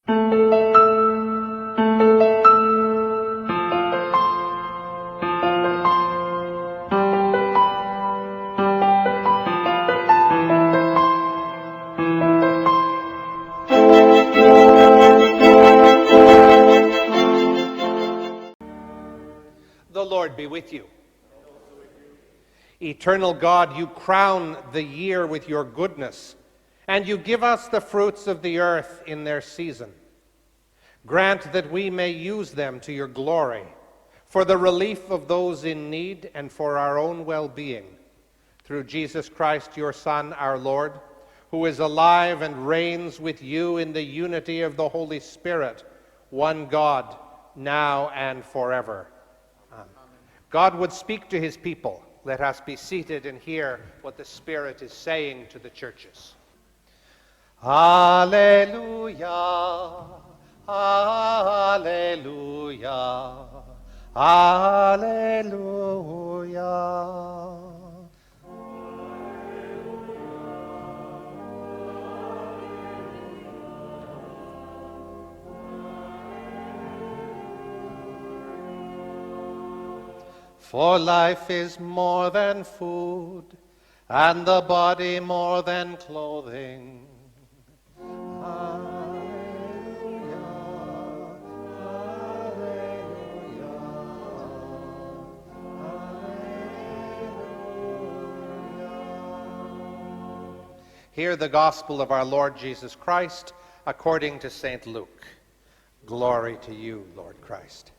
The Lord be with you. Eternal God, you crown the year with your goodness, and you give us the fruits of the earth in their season. Grant that we may use them to your glory, for the relief of those in need and for our own well-being. Through Jesus Christ, your Son, our Lord, who is alive and reigns with you in the unity of the Holy Spirit, one God, now and forever. Amen. God would speak to his people. Let us be seated and hear what the Spirit is saying to the churches. Alleluia, alleluia, alleluia. For life is more than food, and the body more than clothing. Alleluia, alleluia, alleluia. Hear the gospel of our Lord Jesus Christ according to St. Luke. Glory to you, Lord Christ.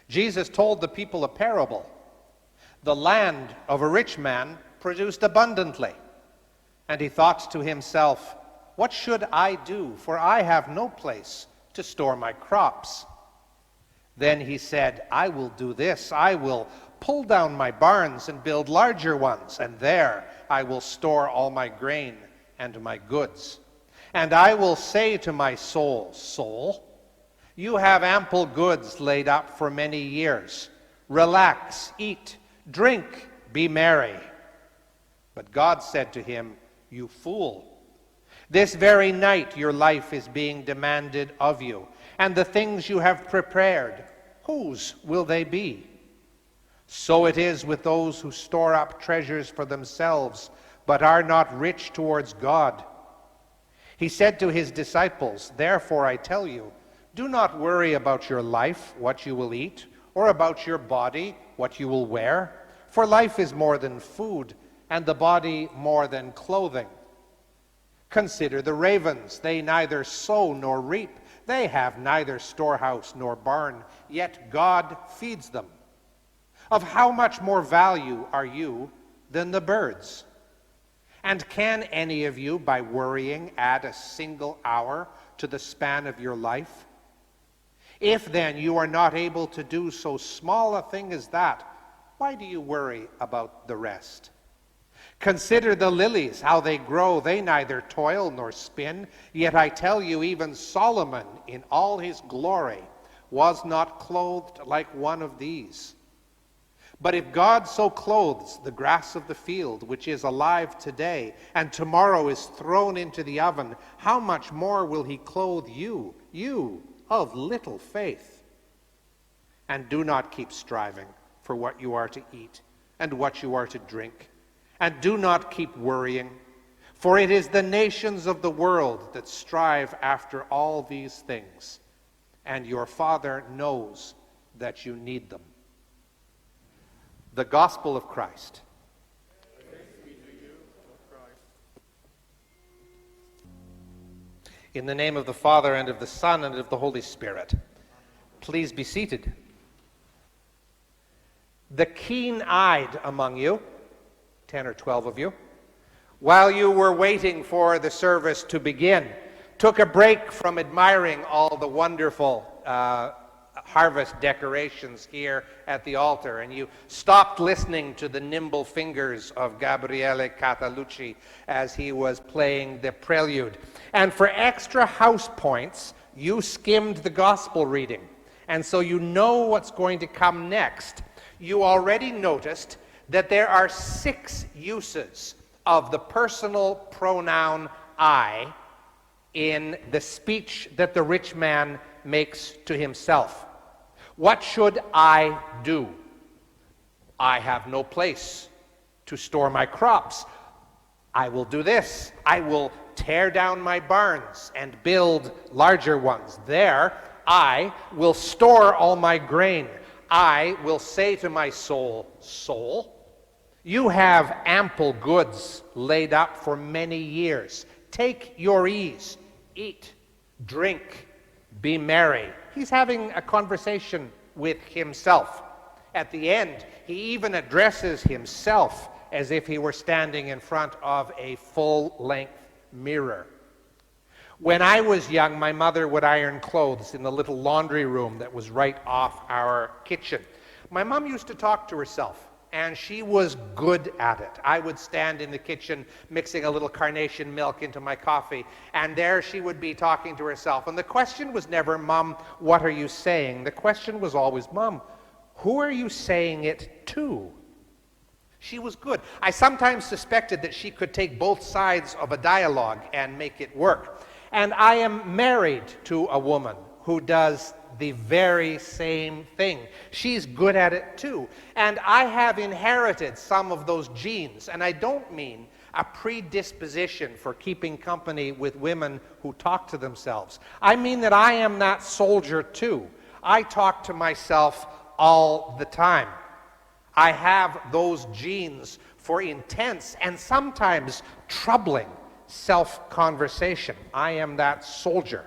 Jesus told the people a parable. The land of a rich man produced abundantly. And he thought to himself, what should I do? For I have no place to store my crops. Then he said, I will do this. I will pull down my barns and build larger ones, and there I will store all my grain and my goods. And I will say to my soul, soul, you have ample goods laid up for many years. Relax, eat, drink, be merry. But God said to him, you fool, this very night your life is being demanded of you, and the things you have prepared, whose will they be? So it is with those who store up treasures for themselves, but are not rich towards God. He said to his disciples, therefore I tell you, do not worry about your life, what you will eat, or about your body, what you will wear. For life is more than food, and the body more than clothing. Consider the ravens. They neither sow nor reap. They have neither storehouse nor barn, yet God feeds them. Of how much more value are you than the birds? And can any of you, by worrying, add a single hour to the span of your life? If then you are not able to do so small a thing as that, why do you worry about the rest? Consider the lilies, how they grow. They neither toil nor spin. Yet I tell you, even Solomon in all his glory was not clothed like one of these. But if God so clothes the grass of the field, which is alive today, and tomorrow is thrown into the oven, how much more will he clothe you, you of little faith? And do not keep striving for what you are to eat and what you are to drink. And do not keep worrying, for it is the nations of the world that strive after all these things, and your Father knows that you need them. The Gospel of Christ. Thanks be to you, O Christ. In the name of the Father, and of the Son, and of the Holy Spirit. Please be seated. The keen-eyed among you, 10 or 12 of you, while you were waiting for the service to begin, took a break from admiring all the wonderful harvest decorations here at the altar, and you stopped listening to the nimble fingers of Gabriele Catalucci as he was playing the prelude. And for extra house points, you skimmed the gospel reading. And so you know what's going to come next. You already noticed that there are 6 uses of the personal pronoun I in the speech that the rich man makes to himself. What should I do? I have no place to store my crops. I will do this. I will tear down my barns and build larger ones. There I will store all my grain. I will say to my soul, soul, you have ample goods laid up for many years. Take your ease, eat, drink, be merry. He's having a conversation with himself. At the end, he even addresses himself as if he were standing in front of a full-length mirror. When I was young, my mother would iron clothes in the little laundry room that was right off our kitchen. My mom used to talk to herself, and she was good at it. I would stand in the kitchen mixing a little carnation milk into my coffee, and there she would be talking to herself. And the question was never, Mom, what are you saying? The question was always, Mom, who are you saying it to? She was good. I sometimes suspected that she could take both sides of a dialogue and make it work. And I am married to a woman who does the very same thing. She's good at it too. And I have inherited some of those genes. And I don't mean a predisposition for keeping company with women who talk to themselves. I mean that I am that soldier too. I talk to myself all the time. I have those genes for intense and sometimes troubling self-conversation. I am that soldier.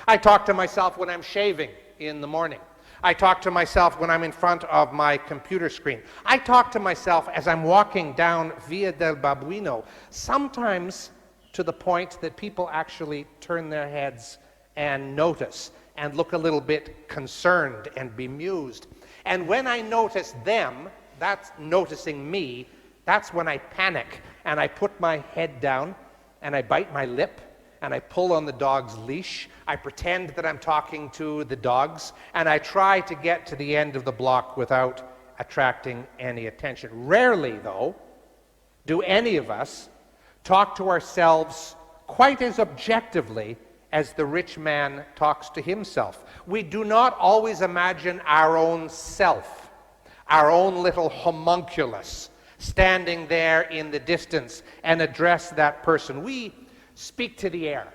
I talk to myself when I'm shaving in the morning. I talk to myself when I'm in front of my computer screen. I talk to myself as I'm walking down Via del Babuino, sometimes to the point that people actually turn their heads and notice and look a little bit concerned and bemused. And when I notice them, that's noticing me, that's when I panic and I put my head down and I bite my lip and I pull on the dog's leash. I pretend that I'm talking to the dogs and I try to get to the end of the block without attracting any attention. Rarely, though, do any of us talk to ourselves quite as objectively as the rich man talks to himself. We do not always imagine our own self, our own little homunculus, standing there in the distance and address that person. We speak to the air.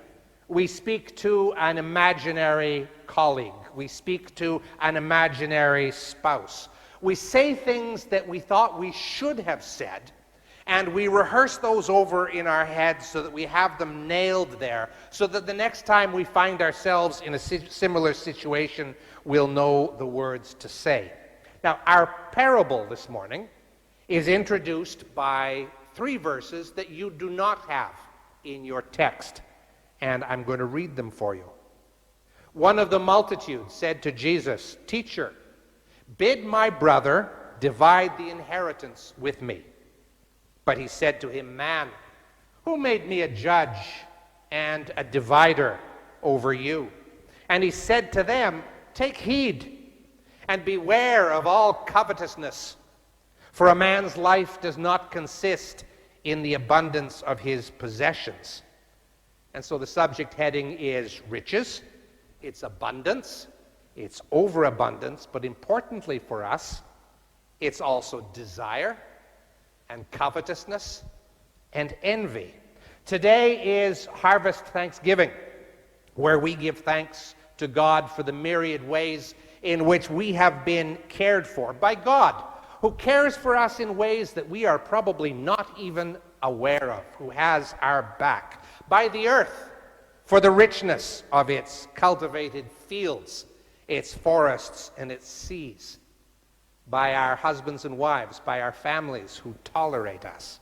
We speak to an imaginary colleague. We speak to an imaginary spouse. We say things that we thought we should have said, and we rehearse those over in our heads so that we have them nailed there, so that the next time we find ourselves in a similar situation, we'll know the words to say. Now, our parable this morning is introduced by 3 verses that you do not have in your text, and I'm going to read them for you. One of the multitude said to Jesus, "Teacher, bid my brother divide the inheritance with me." But he said to him, "Man, who made me a judge and a divider over you?" And he said to them, "Take heed and beware of all covetousness, for a man's life does not consist in the abundance of his possessions." And so the subject heading is riches, it's abundance, it's overabundance, but importantly for us, it's also desire and covetousness and envy. Today is Harvest Thanksgiving, where we give thanks to God for the myriad ways in which we have been cared for by God, who cares for us in ways that we are probably not even aware of, who has our back, by the earth for the richness of its cultivated fields, its forests, and its seas, by our husbands and wives, by our families who tolerate us.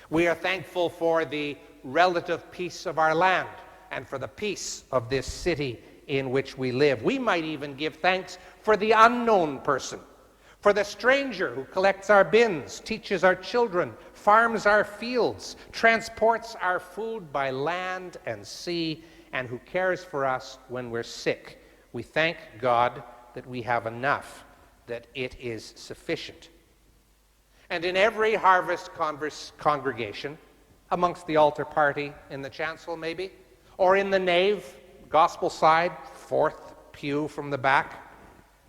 We are thankful for the relative peace of our land and for the peace of this city in which we live. We might even give thanks for the unknown person, for the stranger who collects our bins, teaches our children, farms our fields, transports our food by land and sea, and who cares for us when we're sick. We thank God that we have enough, that it is sufficient. And in every harvest congregation, amongst the altar party in the chancel maybe, Or in the nave, gospel side, fourth pew from the back,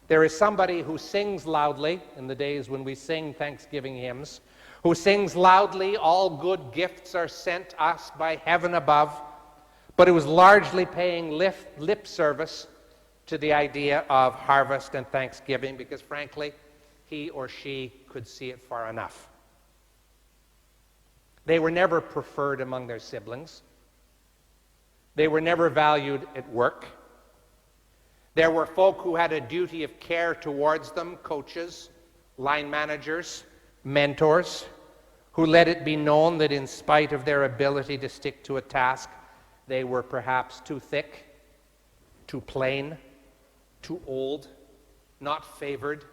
there is somebody who sings loudly in the days when we sing Thanksgiving hymns, who sings loudly, all good gifts are sent us by heaven above, but it was largely paying lip service to the idea of harvest and Thanksgiving because, frankly, he or she could see it far enough. They were never preferred among their siblings. They were never valued at work. There were folk who had a duty of care towards them, coaches, line managers, mentors, who let it be known that in spite of their ability to stick to a task, they were perhaps too thick, too plain, too old, not favored,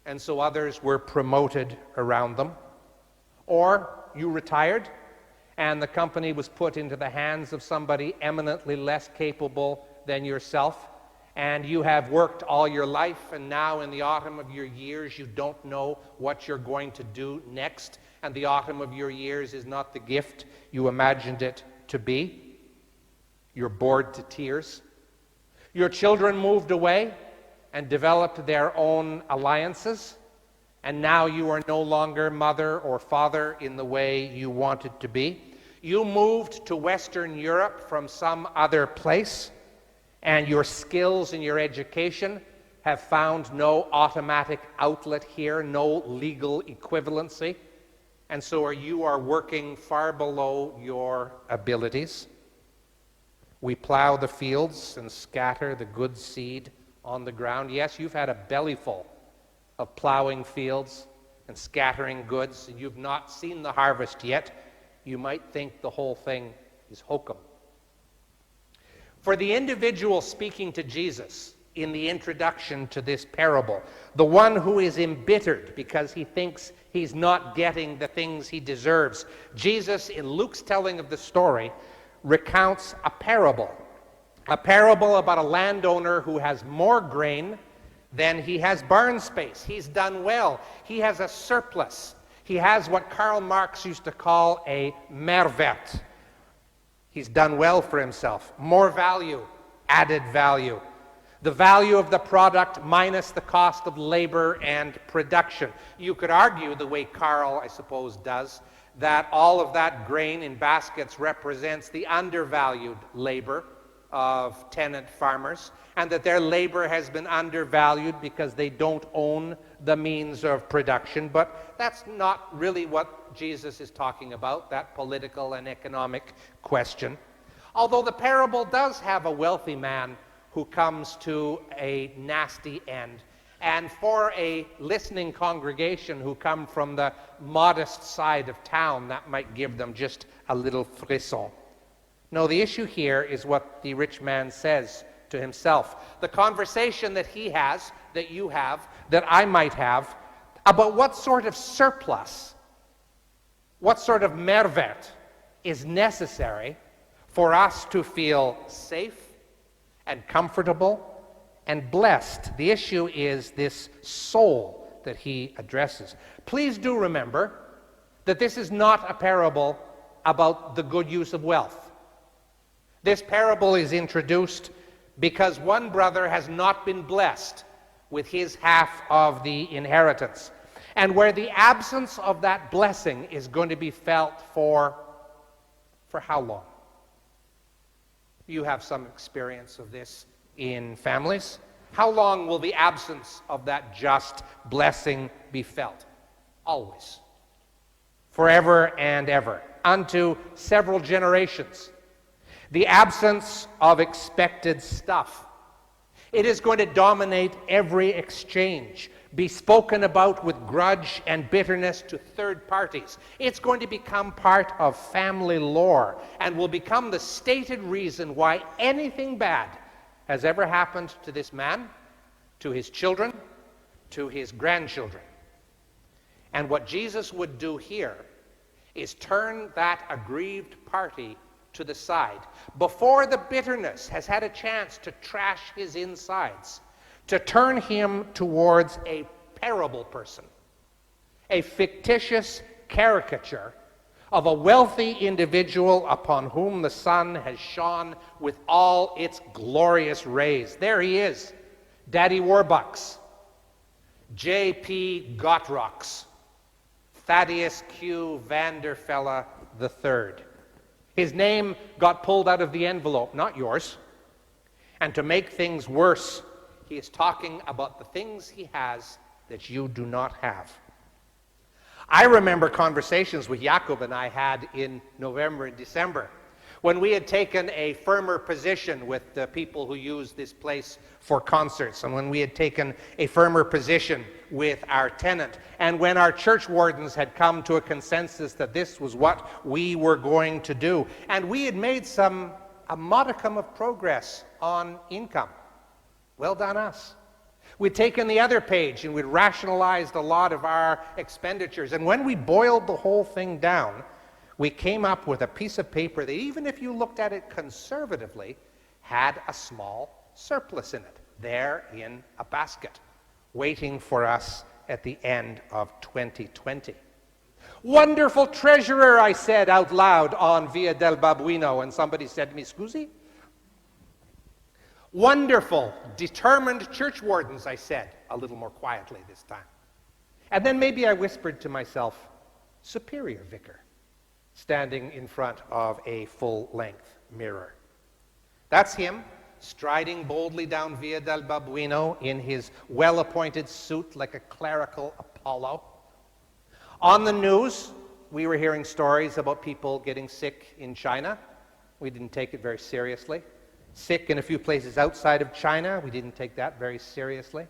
and so others were promoted around them. Or you retired, and the company was put into the hands of somebody eminently less capable than yourself, and you have worked all your life, and now in the autumn of your years, you don't know what you're going to do next, and the autumn of your years is not the gift you imagined it to be. You're bored to tears. Your children moved away and developed their own alliances, and now you are no longer mother or father in the way you wanted to be. You moved to Western Europe from some other place, and your skills and your education have found no automatic outlet here, no legal equivalency, and so you are working far below your abilities. We plow the fields and scatter the good seed on the ground. Yes, you've had a bellyful of plowing fields and scattering goods, and you've not seen the harvest yet. You might think the whole thing is hokum. For the individual speaking to Jesus in the introduction to this parable, the one who is embittered because he thinks he's not getting the things he deserves, Jesus, in Luke's telling of the story, recounts a parable about a landowner who has more grain than he has barn space. He's done well. He has a surplus. He has what Karl Marx used to call a Mehrwert. He's done well for himself. More value, added value. The value of the product minus the cost of labor and production. You could argue, the way Karl, I suppose, does, that all of that grain in baskets represents the undervalued labor of tenant farmers, and that their labor has been undervalued because they don't own the means of production. But that's not really what Jesus is talking about, that political and economic question. Although the parable does have a wealthy man who comes to a nasty end. And for a listening congregation who come from the modest side of town, that might give them just a little frisson. No, the issue here is what the rich man says to himself. The conversation that he has, that you have, that I might have, about what sort of surplus, what sort of Mehrwert is necessary for us to feel safe and comfortable and blessed. The issue is this soul that he addresses. Please do remember that this is not a parable about the good use of wealth. This parable is introduced because one brother has not been blessed with his half of the inheritance, and where the absence of that blessing is going to be felt for how long? You have some experience of this in families. How long will the absence of that just blessing be felt? Always. Forever and ever. Unto several generations. The absence of expected stuff. It is going to dominate every exchange, be spoken about with grudge and bitterness to third parties. It's going to become part of family lore and will become the stated reason why anything bad has ever happened to this man, to his children, to his grandchildren. And what Jesus would do here is turn that aggrieved party to the side before the bitterness has had a chance to trash his insides, to turn him towards a parable person, a fictitious caricature of a wealthy individual upon whom the sun has shone with all its glorious rays. There he is, Daddy Warbucks, J.P. Gottrocks, Thaddeus Q. Vanderfella III. His name got pulled out of the envelope, not yours. And to make things worse, he is talking about the things he has that you do not have. I remember conversations with Jakob and I had in November and December when we had taken a firmer position with the people who use this place for concerts, and when we had taken a firmer position with our tenant, and when our church wardens had come to a consensus that this was what we were going to do. And we had made a modicum of progress on income. Well done us. We'd taken the other page and we'd rationalized a lot of our expenditures. And when we boiled the whole thing down, we came up with a piece of paper that, even if you looked at it conservatively, had a small surplus in it, there in a basket, waiting for us at the end of 2020. Wonderful treasurer, I said out loud on Via del Babuino, and somebody said to me, "Scusi?" Wonderful, determined church wardens, I said, a little more quietly this time. And then maybe I whispered to myself, "Superior vicar," standing in front of a full-length mirror. That's him, striding boldly down Via del Babuino in his well-appointed suit like a clerical Apollo. On the news, we were hearing stories about people getting sick in China. We didn't take it very seriously. Sick in a few places outside of China. We didn't take that very seriously.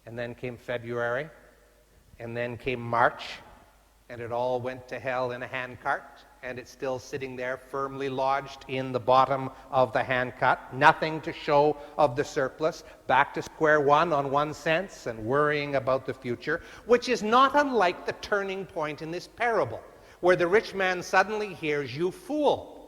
And then came February, and then came March, and it all went to hell in a handcart, and it's still sitting there firmly lodged in the bottom of the handcart. Nothing to show of the surplus. Back to square one on 1 cent and worrying about the future, which is not unlike the turning point in this parable, where the rich man suddenly hears, "You fool.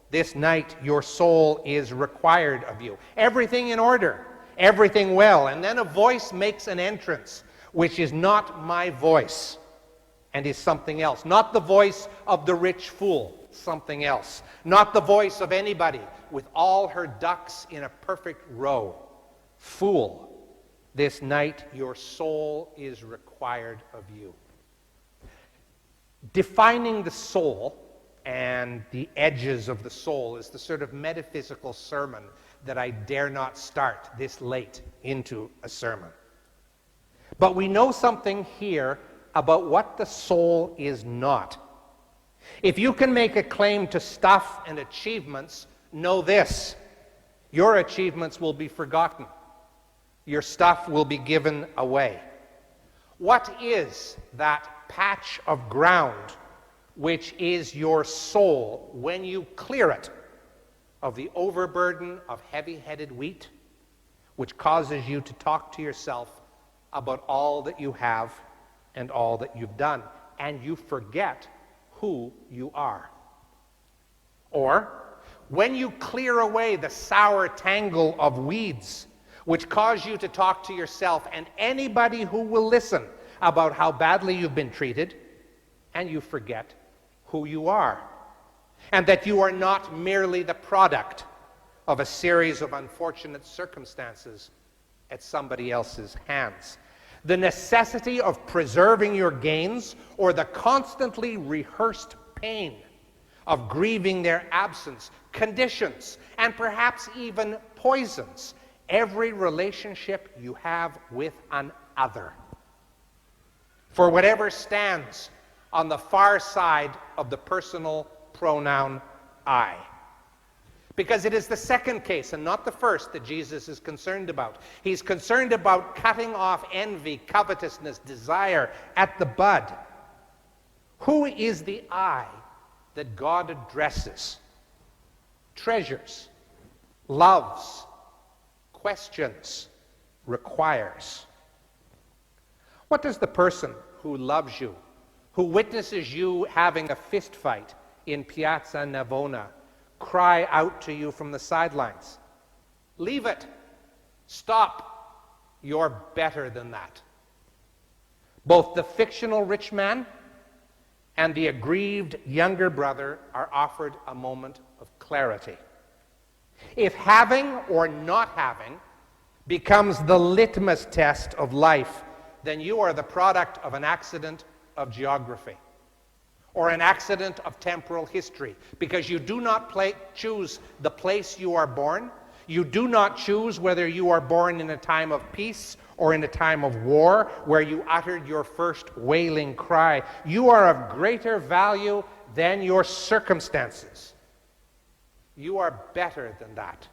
This night your soul is required of you." Everything in order, everything well. And then a voice makes an entrance, which is not my voice and is something else. Not the voice of the rich fool, something else. Not the voice of anybody with all her ducks in a perfect row. "Fool, this night your soul is required of you." Defining the soul and the edges of the soul is the sort of metaphysical sermon that I dare not start this late into a sermon. But we know something here about what the soul is not. If you can make a claim to stuff and achievements, know this: your achievements will be forgotten. Your stuff will be given away. What is that patch of ground which is your soul when you clear it of the overburden of heavy-headed wheat, which causes you to talk to yourself about all that you have and all that you've done, and you forget who you are? Or when you clear away the sour tangle of weeds which cause you to talk to yourself and anybody who will listen about how badly you've been treated, and you forget who you are, and that you are not merely the product of a series of unfortunate circumstances at somebody else's hands. The necessity of preserving your gains, or the constantly rehearsed pain of grieving their absence, conditions, and perhaps even poisons every relationship you have with an other. For whatever stands on the far side of the personal pronoun I. Because it is the second case and not the first that Jesus is concerned about. He's concerned about cutting off envy, covetousness, desire at the bud. Who is the I that God addresses, treasures, loves, questions, requires? What does the person who loves you, who witnesses you having a fist fight in Piazza Navona, cry out to you from the sidelines? Leave it. Stop. You're better than that. Both the fictional rich man and the aggrieved younger brother are offered a moment of clarity. If having or not having becomes the litmus test of life, then you are the product of an accident of geography or an accident of temporal history, because you do not choose the place you are born. You do not choose whether you are born in a time of peace or in a time of war where you uttered your first wailing cry. You are of greater value than your circumstances. You are better than that.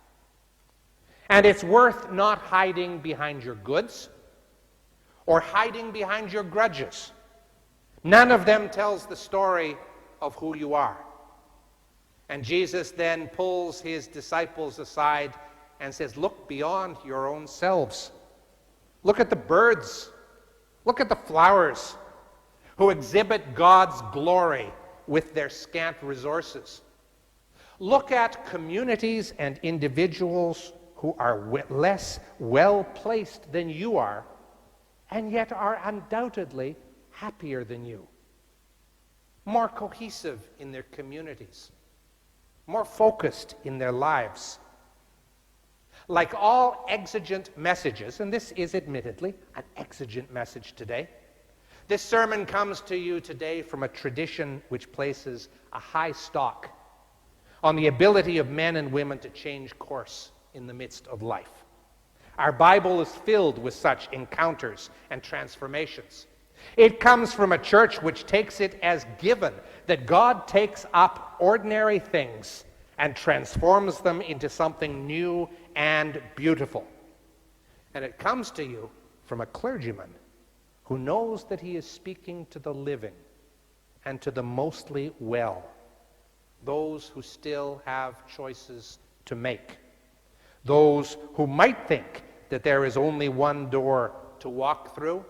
And it's worth not hiding behind your goods or hiding behind your grudges. None of them tells the story of who you are. And Jesus then pulls his disciples aside and says, look beyond your own selves. Look at the birds. Look at the flowers who exhibit God's glory with their scant resources. Look at communities and individuals who are less well-placed than you are, and yet are undoubtedly happier than you, more cohesive in their communities, more focused in their lives. Like all exigent messages, and this is admittedly an exigent message today, this sermon comes to you today from a tradition which places a high stock on the ability of men and women to change course in the midst of life. Our Bible is filled with such encounters and transformations. It comes from a church which takes it as given that God takes up ordinary things and transforms them into something new and beautiful. And it comes to you from a clergyman who knows that he is speaking to the living and to the mostly well, those who still have choices to make, those who might think that there is only one door to walk through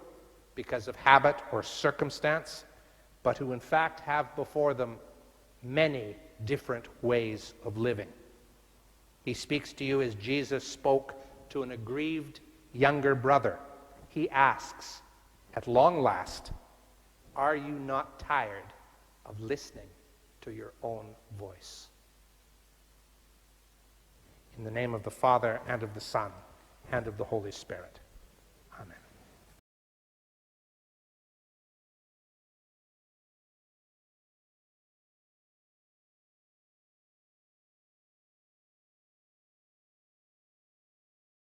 because of habit or circumstance, but who in fact have before them many different ways of living. He speaks to you as Jesus spoke to an aggrieved younger brother. He asks, at long last, are you not tired of listening to your own voice? In the name of the Father, and of the Son, and of the Holy Spirit.